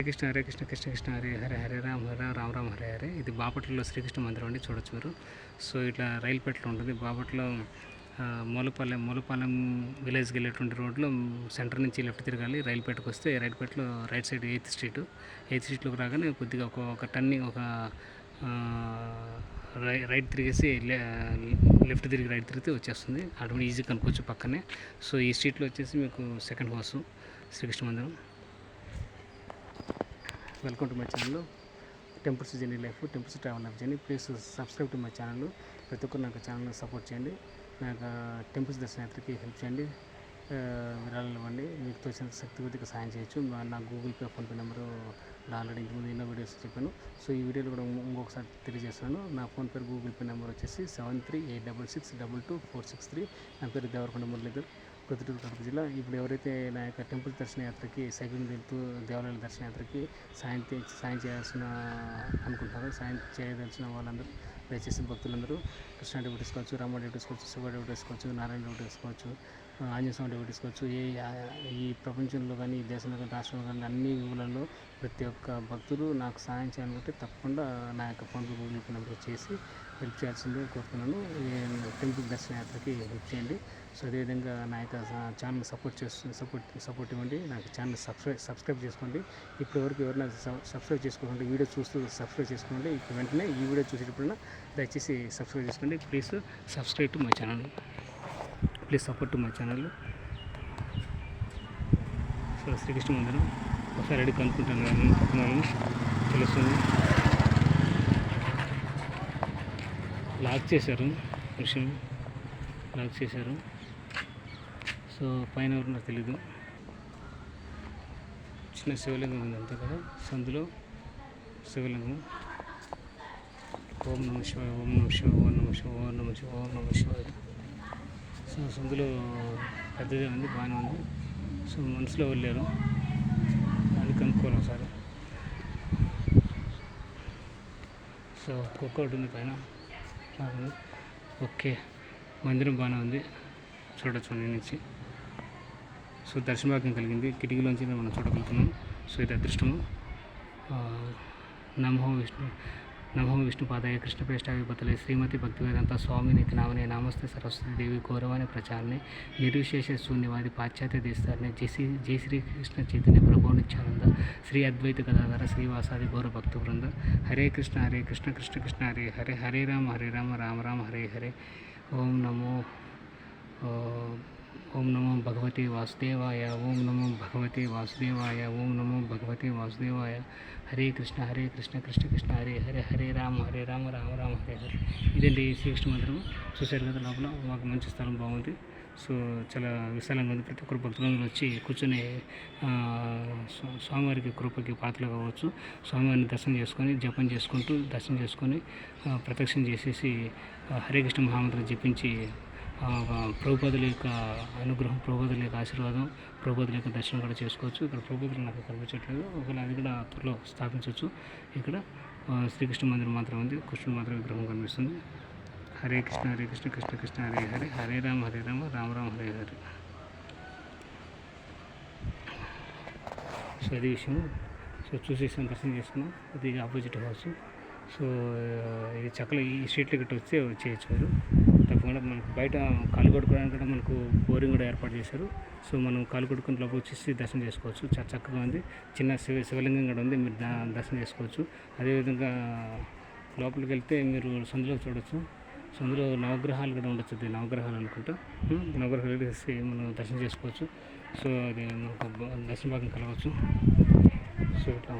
హరే కృష్ణ కృష్ణ కృష్ణ హరే హరే హరే రామ రామ హరే హరే. ఇది బాపట్లలో శ్రీకృష్ణ మందిరం అండి, చూడొచ్చు మీరు. సో ఇట్లా రైలుపేటలో ఉంటుంది బాపట్లో. మూలపాలెం విలేజ్కి వెళ్ళేటువంటి రోడ్లో సెంటర్ నుంచి లెఫ్ట్ తిరగాలి. రైలుపేటకు వస్తే రైలుపేటలో రైట్ సైడ్ 8th స్ట్రీట్లోకి రాగానే కొద్దిగా ఒక టర్నింగ్, ఒక రైట్ తిరిగేసి లెఫ్ట్ తిరిగి రైట్ తిరిగితే వచ్చేస్తుంది. అటు ఈజీగా కనుక్కోవచ్చు పక్కనే. సో ఈ స్ట్రీట్లో వచ్చేసి మీకు సెకండ్ హౌస్ శ్రీకృష్ణ మందిరం. Welcome to my channel temples journey life, temples travel life journey. Please subscribe to my channel. ప్రతి ఒక్కరు నాకు ఛానల్ని సపోర్ట్ చేయండి. నాకు టెంపుల్స్ దర్శనయాత్రకి హెల్ప్ చేయండి, విరాళాలు ఇవ్వండి. మీకు తోచిన శక్తి కొద్దిగా సాయం చేయొచ్చు. నా Google pay, PhonePe number already ఇంతకుముందు ఎన్నో వీడియోస్ చెప్పాను. సో ఈ వీడియోలో కూడా ఇంకొకసారి తెలియజేస్తున్నాను. నా ఫోన్పే, గూగుల్ పే నెంబర్ వచ్చేసి 7386622463. నా పేరు దేవరకొండ మురళీధర్, ప్రొద్దుటూరు కడప జిల్లా. ఇప్పుడు ఎవరైతే నా యొక్క టెంపుల్ దర్శనయాత్రకి సైకిల్ వెళ్తూ దేవాలయాల దర్శనయాత్రకి సాయం చేయాల్సిన అనుకుంటారో, సాయం చేయదలిచిన వాళ్ళందరూ, దయచేసి భక్తులందరూ కృష్ణ డివోటీస్ కావచ్చు, రామ డివోటీస్ కావచ్చు, శివ డివోటీస్ కావచ్చు, నారాయణ డివోటీస్ కావచ్చు, ఆంజనేయ స్వామి డివోటీస్ కావచ్చు, ఈ ప్రపంచంలో కానీ, ఈ దేశంలో కానీ, రాష్ట్రంలో కానీ, అన్ని ఊళ్ళల్లో ప్రతి ఒక్క భక్తులు నాకు సాయం చేయాలనుకుంటే తప్పకుండా నా యొక్క ఫోన్పే, గూగుల్ పే నెంబర్ చేసి హెల్ప్ చేయాల్సిందే కోరుతున్నాను. టెంపుల్ దర్శనయాత్రకి హెల్ప్ చేయండి. సో అదేవిధంగా నా యొక్క ఛానల్ సపోర్ట్ ఇవ్వండి. నాకు ఛానల్ సబ్స్క్రైబ్ చేసుకోండి. ఇప్పటివరకు ఎవరైనా సబ్స్క్రైబ్ చేసుకోండి, వీడియో చూస్తూ సబ్స్క్రైబ్ చేసుకోండి. ఇప్పుడు వెంటనే ఈ వీడియో చూసేటప్పుడైనా దయచేసి సబ్స్క్రైబ్ చేసుకోండి. Please subscribe to my channel, please support to my channel. So Srikrishna మందిరం ఒకసారి అడిగి కనుక్కుంటాను, తెలుస్తుంది. లాక్ చేశారు, విషయం లాక్ చేశారు. సో పైన ఎవరున్నా తెలీదు. చిన్న శివలింగం ఉంది అంతే కదా, సందులో శివలింగం. ఓం నమ శివాయ, ఓం నమ శివాయ, ఓం నమ శివాయ, ఓం నమ శివాయ, ఓం నమ శివాయ. సో సందులో పెద్దదే ఉంది, బాగానే ఉంది. సో మనసులో వెళ్ళారు, అది కనుక్కోవాలి ఒకసారి. సో ఒక్కొక్కటి ఉంది పైన. ఓకే, మందిరం బాగానే ఉంది, చూడొచ్చు నేను నుంచి. సో దర్శన భాగ్యం కలిగింది, కిటికీలోంచి మనం చూడగలుగుతున్నాం. సో ఇది అదృష్టము. నమో విష్ణుపాదాయ కృష్ణపేష్టావి బతలే శ్రీమతి భక్తివేదాంత స్వామి నితి నామనే నమస్తే సరస్వతి దేవి గౌరవాన్ని ప్రచారనే నిర్విశేష శూన్యవాది పాశ్చాత్య దేశాన్ని జై శ్రీకృష్ణ చైతన్య ప్రభు నిత్యానంద శ్రీ అద్వైత గదాధర శ్రీవాసాది గౌర భక్త బృంద. హరే కృష్ణ కృష్ణ కృష్ణ హరే హరే, హరే రామ రామ రామ హరే హరే. ఓం నమో భగవతే వాసుదేవాయ, ఓం నమో భగవతే వాసుదేవాయ, ఓం నమో భగవతే వాసుదేవాయ. హరే కృష్ణ కృష్ణ కృష్ణ హరే హరే, హరే రామ రామ రామ హరే హరే. ఇదండి శ్రీకృష్ణ మందిరం. చూశారు కదా, లోపల మాకు మంచి స్థలం బాగుంది. సో చాలా విశాలంగా ఉంది. ప్రతి ఒక్కరు భక్తులందరూ వచ్చి కూర్చొని స్వామివారికి కృపకి పాత్రలు కావచ్చు. స్వామివారిని దర్శనం చేసుకొని, జపం చేసుకుంటూ దర్శనం చేసుకొని ప్రదక్షిణ చేసేసి హరే కృష్ణ మహామంత్రం జపించి ప్రభుపాదుల యొక్క అనుగ్రహం, ప్రభుపాదుల యొక్క ఆశీర్వాదం, ప్రభుపాదుల యొక్క దర్శనం కూడా చేసుకోవచ్చు. ఇక్కడ ప్రభుపాదులు నాకు కనిపించట్లేదు, ఒకవేళ అది కూడా త్వరలో స్థాపించవచ్చు. ఇక్కడ శ్రీకృష్ణ మందిరం మాత్రం ఉంది, కృష్ణుడు మాత్రం విగ్రహం కనిపిస్తుంది. హరే కృష్ణ కృష్ణ కృష్ణ హరే హరే, హరే రామ రామ రామ హరే హరే. సో అది విషయం. సో చూసేసాం, దర్శనం చేసుకున్నాం. ఇది ఆపోజిట్ హౌస్. సో ఇది చక్కగా ఈ స్ట్రీట్లో గట్ట వచ్చేయచ్చు మీరు. తప్పకుండా మనకు బయట కాలు కొడుకోవడానికి కూడా మనకు బోరింగ్ కూడా ఏర్పాటు చేశారు. సో మనం కాలు కొడుకుని లోపల వచ్చేసి దర్శనం చేసుకోవచ్చు. చాలా చక్కగా ఉంది. చిన్న శివలింగం కూడా ఉంది, మీరు దర్శనం చేసుకోవచ్చు. అదేవిధంగా లోపలికి వెళ్తే మీరు సందులో చూడవచ్చు. సందులో నవగ్రహాలు కూడా ఉండొచ్చు, అది నవగ్రహాలు అనుకుంటా. నవగ్రహాలు వేసి మనం దర్శనం చేసుకోవచ్చు. సో అది మనకు దర్శన భాగం కలవచ్చు. సో ఇట్లా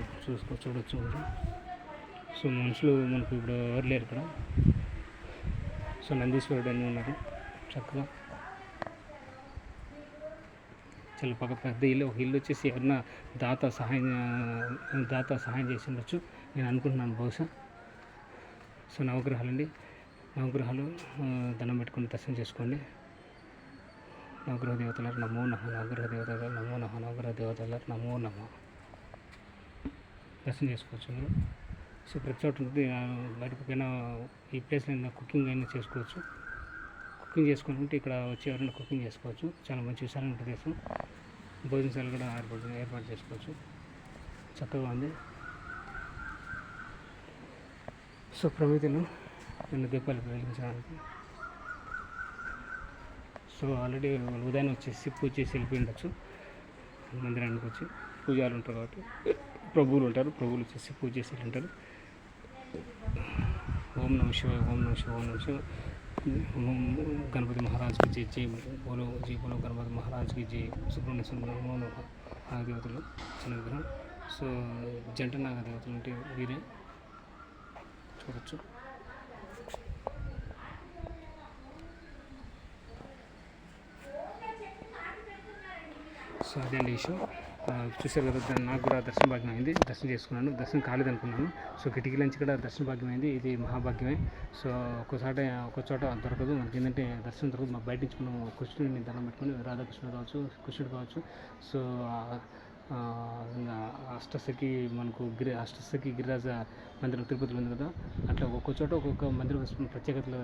చూడవచ్చు మీరు. సో మనుషులు మనకు ఇప్పుడు ఎవరు లేరు ఇక్కడ. సో నందీశ్వరుడు అన్నీ ఉన్నారు చక్కగా. చాలా పెద్ద ఇల్లు. ఒక ఇల్లు వచ్చేసి ఎవరన్నా దాత సహాయం చేసి ఉండొచ్చు నేను అనుకుంటున్నాను బహుశా. సో నవగ్రహాలండి, నవగ్రహాలు దండం పెట్టుకుని దర్శనం చేసుకోండి. నవగ్రహ దేవతలకు నమో నమః, నవగ్రహ దేవతలకు నమో నమః, నవగ్రహ దేవతలకు నమో నమః. దర్శనం చేసుకోవచ్చు మీరు. సో ప్రతి చోట ఉంటుంది. బయటకు పోయినా ఈ ప్లేస్లో కుకింగ్ అయినా చేసుకోవచ్చు. కుకింగ్ చేసుకుంటే ఇక్కడ వచ్చి ఎవరైనా కుకింగ్ చేసుకోవచ్చు. చాలా మంచి విశాలమైన ప్రదేశం. భోజనశాల కూడా ఏర్పాటు చేసుకోవచ్చు. చక్కగా ఉంది. సో ప్రమిదలు రెండు దీపాలు వెలిగించడానికి. సో ఆల్రెడీ ఉదయం వచ్చేసి పూజ చేసి వెళ్ళిపోయి ఉండొచ్చు. మందిరానికి వచ్చి పూజారులు ఉంటారు కాబట్టి ప్రభువులు ఉంటారు, ప్రభువులు వచ్చేసి పూజ చేసి ఉంటారు. ఓం నమః శివాయ, ఓం నమః శివాయ, ఓం నమః శివాయ. गणपति महाराज की जय, जय बोलो गणपति महाराज की जय. సుబ్రహ్మణ్య స్వామి నాగదేవతలు చిన్న విగ్రహం. సో జంట నాగదేవతలు అంటే వీరే చూడొచ్చు. సో అదే అండి విషయం. చూసారు కదా, నాకు కూడా దర్శన భాగ్యం అయింది. దర్శనం చేసుకున్నాను. దర్శనం కాలేదనుకున్నాను. సో కిటికీ నుంచి కూడా దర్శన భాగ్యం అయింది. ఇది మహాభాగ్యమే. సో ఒక చోట దొరకదు మనకి. ఏంటంటే దర్శనం దొరకదు. మాకు బయట నుంచి మనం కృష్ణుడిని దండం పెట్టుకొని, రాధాకృష్ణుడు కావచ్చు, కృష్ణుడు కావచ్చు. సో అష్టసఖి మనకు అష్టసఖి గిరిరాజ మందిరం తిరుపతిలో ఉంది కదా, అట్లా ఒక్కొక్క చోట ఒక్కొక్క మందిరం ప్రత్యేకతలు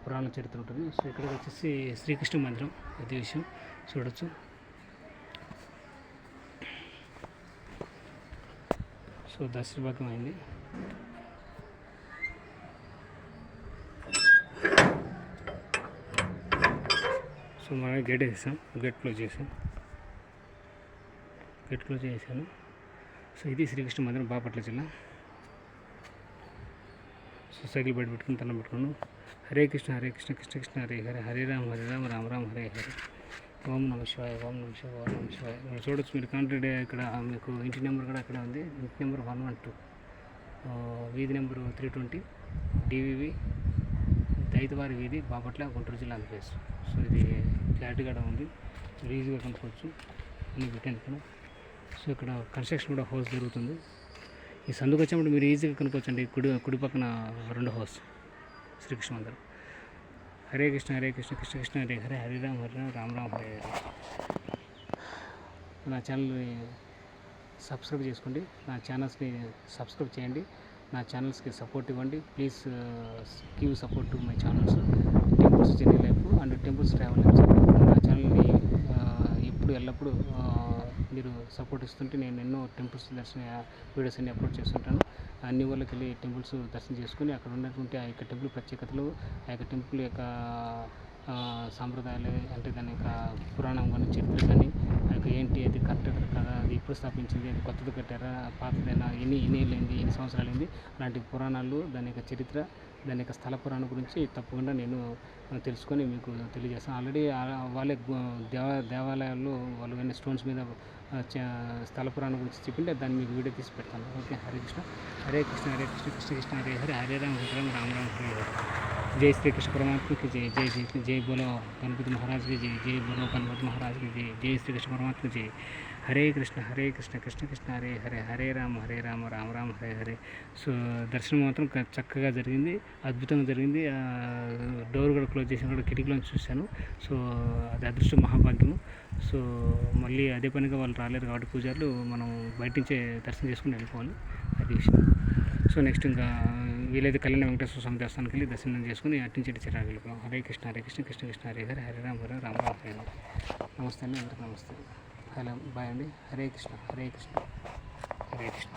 పురాణ చరిత్ర ఉంటుంది. సో ఇక్కడ వచ్చేసి శ్రీకృష్ణ మందిరం. అదే విషయం చూడొచ్చు. సో దర్శన భాగ్యం అయింది. సో మనం గేట్ వేసాం, గేట్ క్లోజ్ చేశాను. సో ఇది శ్రీకృష్ణ మందిరం, బాపట్ల జిల్లా. సో సైకిల్ బయట పెట్టుకుని దండం పెట్టుకున్నాను. హరే కృష్ణ హరే కృష్ణ కృష్ణ కృష్ణ హరే హరే, హరే రామ రామ రామ హరే హరే. ఓం నమ శివాయ, ఓం నమ శివాయ, ఓం నమ శివాయ. మీరు చూడొచ్చు. మీరు కాంటాక్ట్ ఇక్కడ మీకు ఇంటి నెంబర్ కూడా అక్కడ ఉంది. ఇంటి నెంబర్ 112, వీధి నెంబరు 320, డివివి దైతవారి వీధి, బాపట్ల, గుంటూరు జిల్లా ఆంధ్రప్రదేశ్. సో ఇది క్లారిటీగా ఉంది. మీరు ఈజీగా కనుక్కోవచ్చు. అన్నీ పెట్టాను ఇక్కడ. సో ఇక్కడ కన్స్ట్రక్షన్ కూడా హౌస్ జరుగుతుంది. ఈ సందుకు వచ్చినప్పుడు మీరు ఈజీగా కనుక్కోవచ్చు అండి. కుడి పక్కన 2 హౌస్ శ్రీకృష్ణ మందిరం. హరే కృష్ణ హరే కృష్ణ కృష్ణ కృష్ణ హరే హరే, హరే రామ రామ రామ హరే హరే. నా ఛానల్ని సబ్స్క్రైబ్ చేసుకోండి. నా ఛానల్స్ని సబ్స్క్రైబ్ చేయండి. నా ఛానల్స్కి సపోర్ట్ ఇవ్వండి. Please give support to my channels temples journey life and temples travel. నా ఛానల్ని ఎల్లప్పుడూ మీరు సపోర్ట్ ఇస్తుంటే నేను ఎన్నో టెంపుల్స్ దర్శన వీడియోస్ అన్ని అప్లోడ్ చేస్తుంటాను. అన్ని ఊళ్ళకి వెళ్ళి టెంపుల్స్ దర్శనం చేసుకుని అక్కడ ఉన్నటువంటి ఆ యొక్క టెంపుల్ ప్రత్యేకతలు, ఆ యొక్క టెంపుల్ యొక్క సాంప్రదాయాలు, అంటే దాని యొక్క పురాణం కానీ, చరిత్ర కానీ, ఆ యొక్క ఏంటి, అది కరెక్ట్ కదా, అది ఎప్పుడు స్థాపించింది, అది కొత్తది కట్టారా, పాతదైనా, ఎన్ని ఏళ్ళైంది, ఎన్ని సంవత్సరాలైంది, అలాంటి పురాణాలు, దాని యొక్క చరిత్ర, దాని యొక్క స్థల పురాణం గురించి తప్పకుండా నేను తెలుసుకొని మీకు తెలియజేస్తాను. ఆల్రెడీ వాళ్ళే దేవాలయాల్లో వాళ్ళు కానీ స్టోన్స్ మీద స్థల పురాణం గురించి చెప్పింటే దాన్ని మీకు వీడియో తీసి పెడతాను. ఓకే. హరే కృష్ణ హరే కృష్ణ హరే కృష్ణ కృష్ణ కృష్ణ హరే హరే, హరే రామ రామ రామ రామ హరే హరే. जय श्री कृष्ण परमात्मा की जय, जय जय जय बोलो गणपति महाराज की जय, जय बोलो गणपति महाराज की जय, जय श्री कृष्ण परमात्मा जय. हरे कृष्ण कृष्ण कृष्ण हरे हरे, हरे राम राम राम हरे हरे. సో దర్శనం మాత్రం చక్కగా జరిగింది, అద్భుతంగా జరిగింది. డోర్ కూడా క్లోజ్ చేసి కూడా కిటికీలో చూశాను. సో అది అదృష్టం, మహాభాగ్యము. సో మళ్ళీ అదే పనిగా వాళ్ళు రాలేరు కాబట్టి పూజారులు మనం బయట నుంచే దర్శనం చేసుకుని వెళ్ళిపోవాలి. అది విషయం. సో నెక్స్ట్ ఇంకా వీలైతే కళ్యాణ వెంకటేశ్వర స్వామి దేవస్థానానికి వెళ్ళి దర్శనం చేసుకుని అటు నుంచి చిరాకు వెళ్ళిపోయాం. హరే కృష్ణ కృష్ణ కృష్ణ హరే హరే, హరే రామ రామ రామ హరే. నమస్తే అండి, అందరికీ నమస్తే. హలో, బాయ్ అండి. హరే కృష్ణ హరే కృష్ణ హరే కృష్ణ.